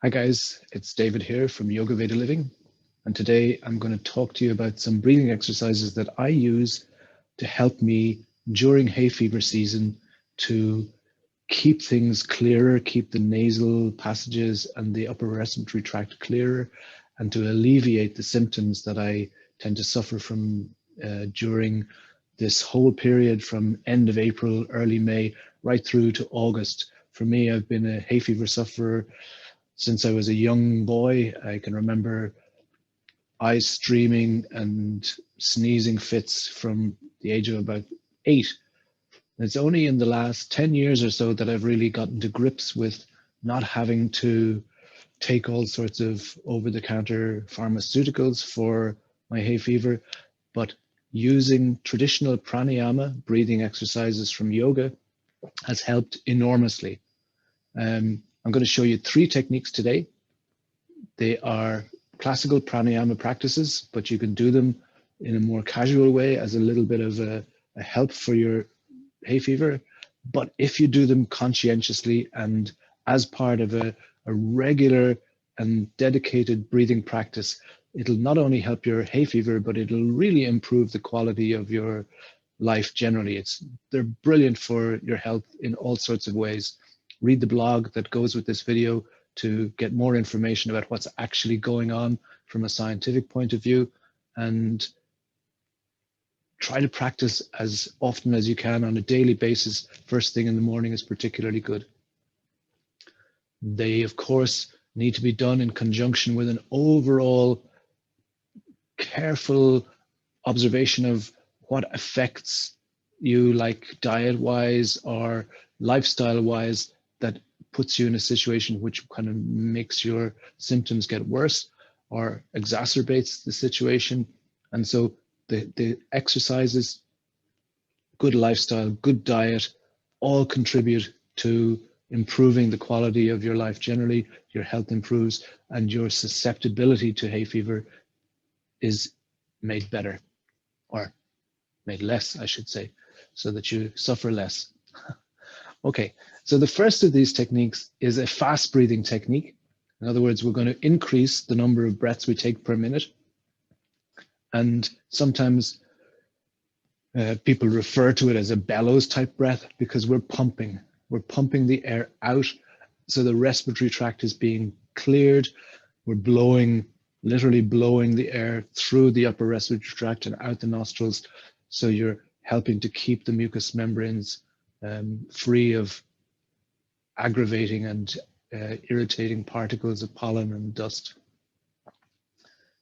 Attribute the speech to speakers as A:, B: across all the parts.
A: Hi guys, it's David here from Yoga Veda Living, and today I'm going to talk to you about some breathing exercises that I use to help me during hay fever season to keep things clearer, keep the nasal passages and the upper respiratory tract clearer, and to alleviate the symptoms that I tend to suffer from during this whole period from end of April, early May, right through to August. For me, I've been a hay fever sufferer since I was a young boy. I can remember eyes streaming and sneezing fits from the age of about 8. And it's only in the last 10 years or so that I've really gotten to grips with not having to take all sorts of over-the-counter pharmaceuticals for my hay fever, but using traditional pranayama, breathing exercises from yoga, has helped enormously. I'm going to show you 3 techniques today. They are classical pranayama practices, but you can do them in a more casual way as a little bit of a help for your hay fever. But if you do them conscientiously and as part of a regular and dedicated breathing practice, it'll not only help your hay fever, but it'll really improve the quality of your life generally. They're brilliant for your health in all sorts of ways. Read the blog that goes with this video to get more information about what's actually going on from a scientific point of view, and try to practice as often as you can on a daily basis. First thing in the morning is particularly good. They, of course, need to be done in conjunction with an overall careful observation of what affects you, like diet-wise or lifestyle-wise, that puts you in a situation which kind of makes your symptoms get worse or exacerbates the situation. And so the exercises, good lifestyle, good diet, all contribute to improving the quality of your life generally. Your health improves and your susceptibility to hay fever is made better, or made less, I should say, so that you suffer less. Okay, so the first of these techniques is a fast breathing technique. In other words, we're going to increase the number of breaths we take per minute. And sometimes people refer to it as a bellows type breath because we're pumping the air out. So the respiratory tract is being cleared. We're blowing, literally blowing the air through the upper respiratory tract and out the nostrils. So you're helping to keep the mucous membranes free of aggravating and irritating particles of pollen and dust.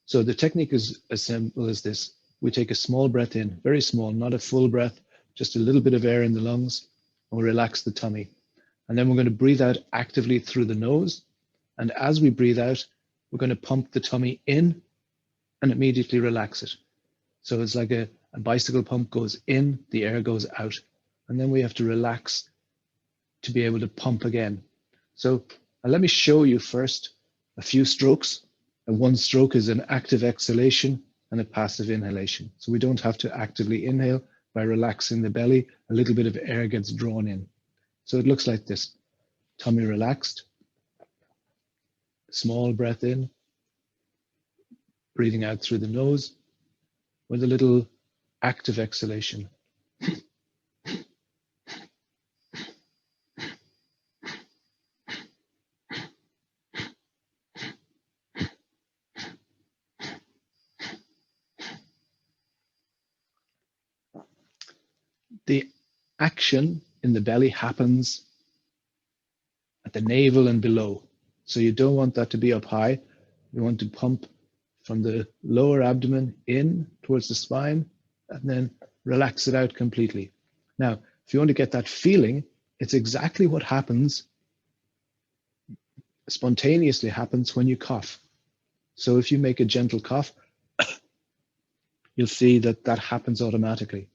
A: So the technique is as simple as this. We take a small breath in, very small, not a full breath, just a little bit of air in the lungs, and we relax the tummy. And then we're going to breathe out actively through the nose. And as we breathe out, we're going to pump the tummy in and immediately relax it. So it's like a bicycle pump goes in, the air goes out. And then we have to relax to be able to pump again. So let me show you first a few strokes. And one stroke is an active exhalation and a passive inhalation. So we don't have to actively inhale. By relaxing the belly, a little bit of air gets drawn in. So it looks like this. Tummy relaxed, small breath in, breathing out through the nose with a little active exhalation. The action in the belly happens at the navel and below. So you don't want that to be up high. You want to pump from the lower abdomen in towards the spine and then relax it out completely. Now, if you want to get that feeling, it's exactly what happens, spontaneously happens when you cough. So if you make a gentle cough, you'll see that that happens automatically.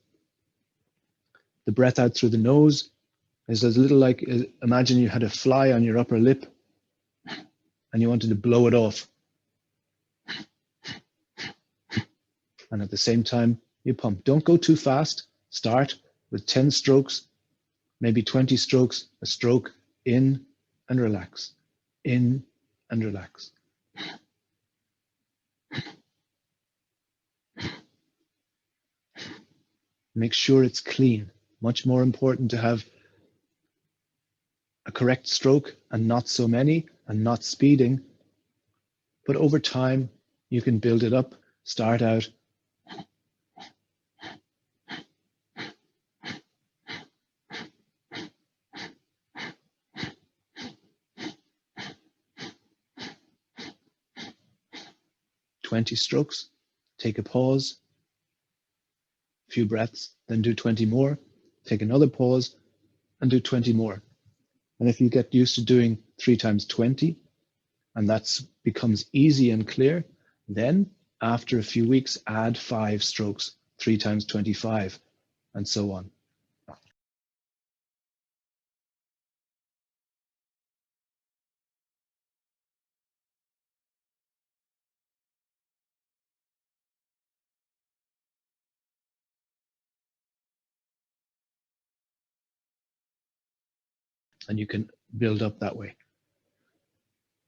A: The breath out through the nose is as little like, imagine you had a fly on your upper lip and you wanted to blow it off. And at the same time, you pump. Don't go too fast. Start with 10 strokes, maybe 20 strokes, a stroke in and relax, in and relax. Make sure it's clean. Much more important to have a correct stroke and not so many and not speeding. But over time, you can build it up. Start out "20 strokes, take a pause, few breaths, then do 20 more, take another pause and do 20 more. And if you get used to doing 3 times 20 and that becomes easy and clear, then after a few weeks, add 5 strokes, 3 times 25 and so on. And you can build up that way.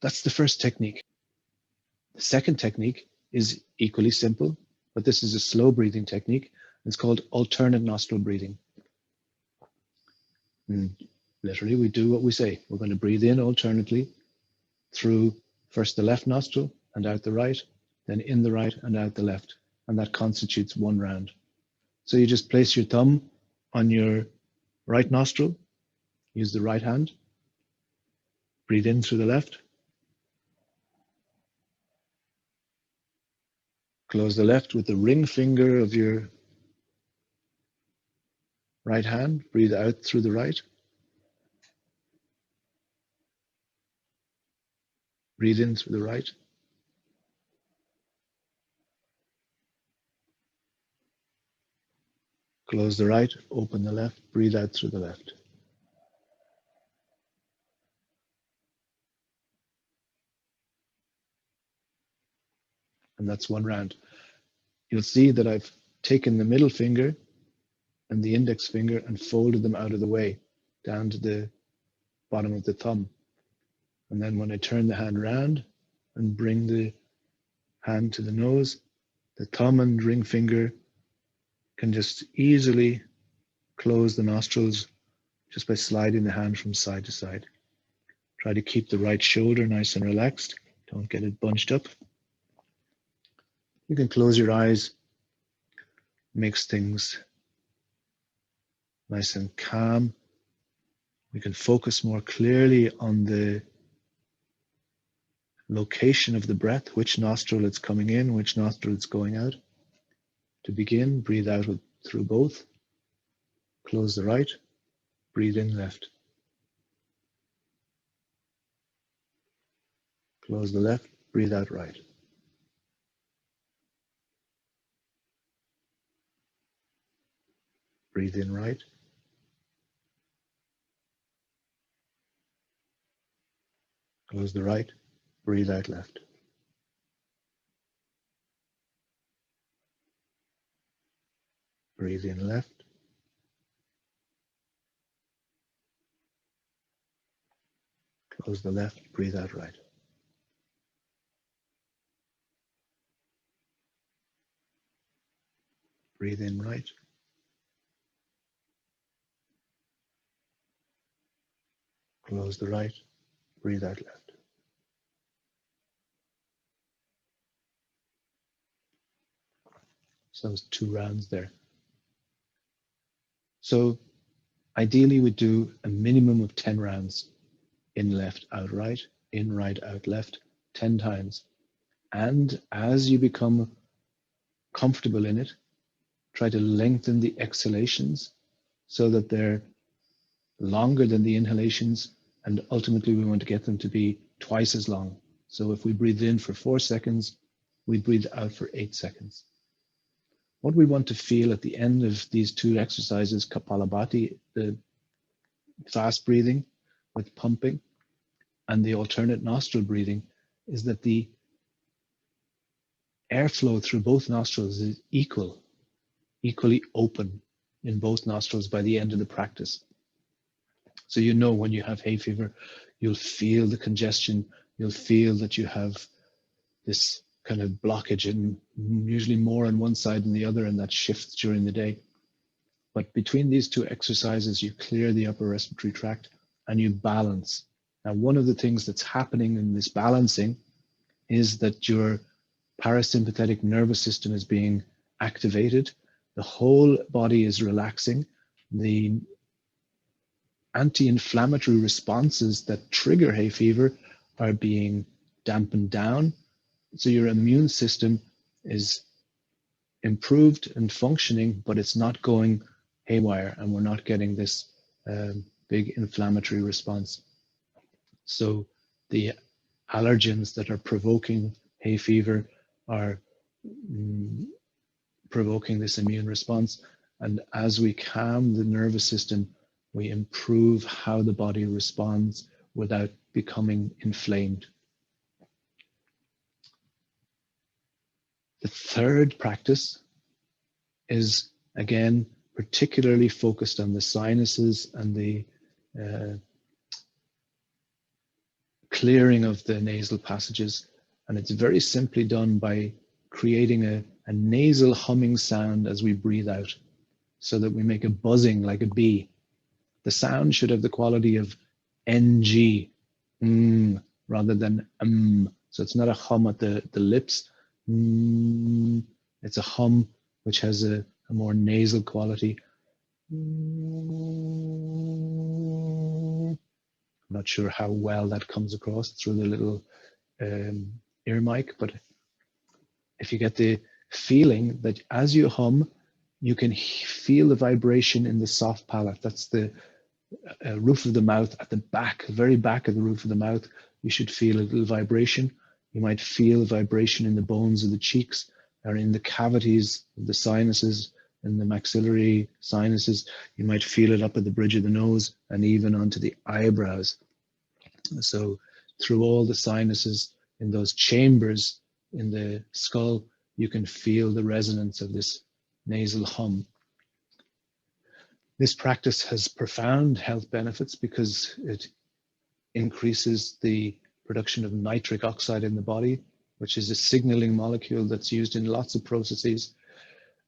A: That's the first technique. The second technique is equally simple, but this is a slow breathing technique. It's called alternate nostril breathing. And literally, we do what we say. We're going to breathe in alternately through first the left nostril and out the right, then in the right and out the left. And that constitutes 1 round. So you just place your thumb on your right nostril, use the right hand, breathe in through the left, close the left with the ring finger of your right hand, breathe out through the right, breathe in through the right, close the right, open the left, breathe out through the left. And that's 1 round. You'll see that I've taken the middle finger and the index finger and folded them out of the way down to the bottom of the thumb. And then when I turn the hand around and bring the hand to the nose, the thumb and ring finger can just easily close the nostrils just by sliding the hand from side to side. Try to keep the right shoulder nice and relaxed. Don't get it bunched up. You can close your eyes, makes things nice and calm. We can focus more clearly on the location of the breath, which nostril it's coming in, which nostril it's going out. To begin, breathe out through both. Close the right, breathe in left. Close the left, breathe out right. Breathe in right. Close the right, breathe out left. Breathe in left. Close the left, breathe out right. Breathe in right. Close the right, breathe out left. So there's 2 rounds there. So ideally we do a minimum of 10 rounds. In left, out right, in right, out left, 10 times. And as you become comfortable in it, try to lengthen the exhalations so that they're longer than the inhalations, and ultimately we want to get them to be twice as long. So if we breathe in for 4 seconds, we breathe out for 8 seconds. What we want to feel at the end of these 2 exercises, Kapalabhati, the fast breathing with pumping, and the alternate nostril breathing, is that the airflow through both nostrils is equally open in both nostrils by the end of the practice. So you know when you have hay fever, you'll feel the congestion you'll feel that you have this kind of blockage, and usually more on one side than the other, and that shifts during the day. But between these two exercises, you clear the upper respiratory tract and you balance. Now, one of the things that's happening in this balancing is that your parasympathetic nervous system is being activated. The whole body is relaxing. The anti-inflammatory responses that trigger hay fever are being dampened down. So your immune system is improved and functioning, but it's not going haywire, and we're not getting this big inflammatory response. So the allergens that are provoking hay fever are provoking this immune response. And as we calm the nervous system, we improve how the body responds without becoming inflamed. The third practice is, again, particularly focused on the sinuses and the clearing of the nasal passages. And it's very simply done by creating a nasal humming sound as we breathe out, so that we make a buzzing like a bee. The sound should have the quality of ng, rather than So it's not a hum at the lips. It's a hum which has a more nasal quality. I'm not sure how well that comes across through the little ear mic, but if you get the feeling that as you hum, you can feel the vibration in the soft palate. That's the roof of the mouth at the back, the very back of the roof of the mouth. You should feel a little vibration. You might feel vibration in the bones of the cheeks, or in the cavities of the sinuses, in the maxillary sinuses. You might feel it up at the bridge of the nose and even onto the eyebrows. So through all the sinuses in those chambers in the skull, you can feel the resonance of this nasal hum. This practice has profound health benefits because it increases the production of nitric oxide in the body, which is a signaling molecule that's used in lots of processes,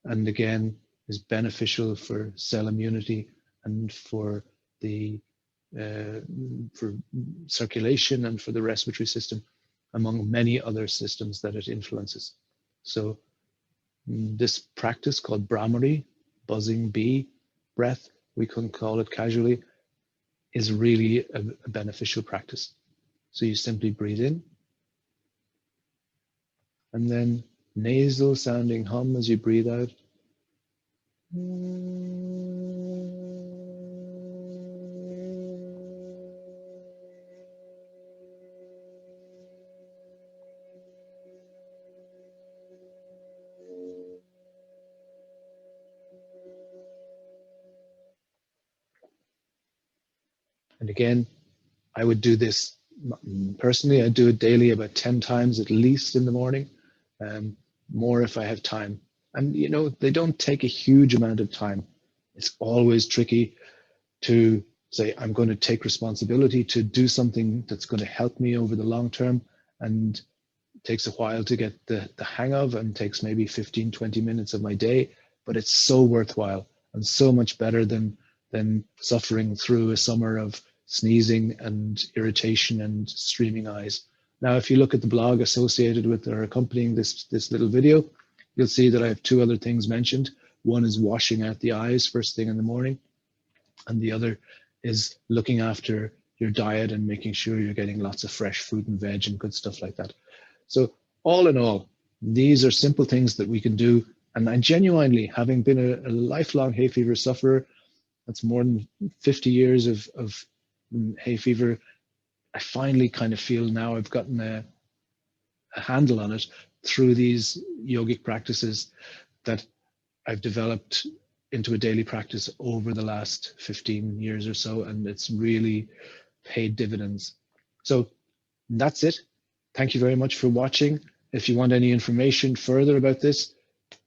A: and again is beneficial for cell immunity and for the for circulation and for the respiratory system, among many other systems that it influences. So this practice, called Brahmari, buzzing bee breath, we can call it casually, is really a beneficial practice. So you simply breathe in, and then nasal sounding hum as you breathe out. And again, I would do this personally. I do it daily about 10 times at least in the morning, more if I have time. And you know, they don't take a huge amount of time. It's always tricky to say, I'm going to take responsibility to do something that's going to help me over the long term, and it takes a while to get the hang of, and takes maybe 15, 20 minutes of my day, but it's so worthwhile and so much better than suffering through a summer of sneezing and irritation and streaming eyes. Now, if you look at the blog associated with or accompanying this little video, you'll see that I have two other things mentioned. One is washing out the eyes first thing in the morning, and the other is looking after your diet and making sure you're getting lots of fresh fruit and veg and good stuff like that. So all in all, these are simple things that we can do. And I genuinely, having been a lifelong hay fever sufferer, that's more than 50 years of hay fever, I finally kind of feel now I've gotten a handle on it through these yogic practices that I've developed into a daily practice over the last 15 years or so, and it's really paid dividends. So that's it. Thank you very much for watching. If you want any information further about this,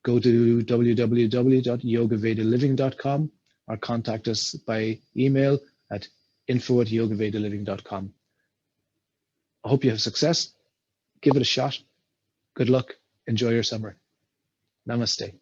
A: go to www.yogavedaliving.com or contact us by email at info@yogavedaliving.com. I hope you have success. Give it a shot. Good luck. Enjoy your summer. Namaste.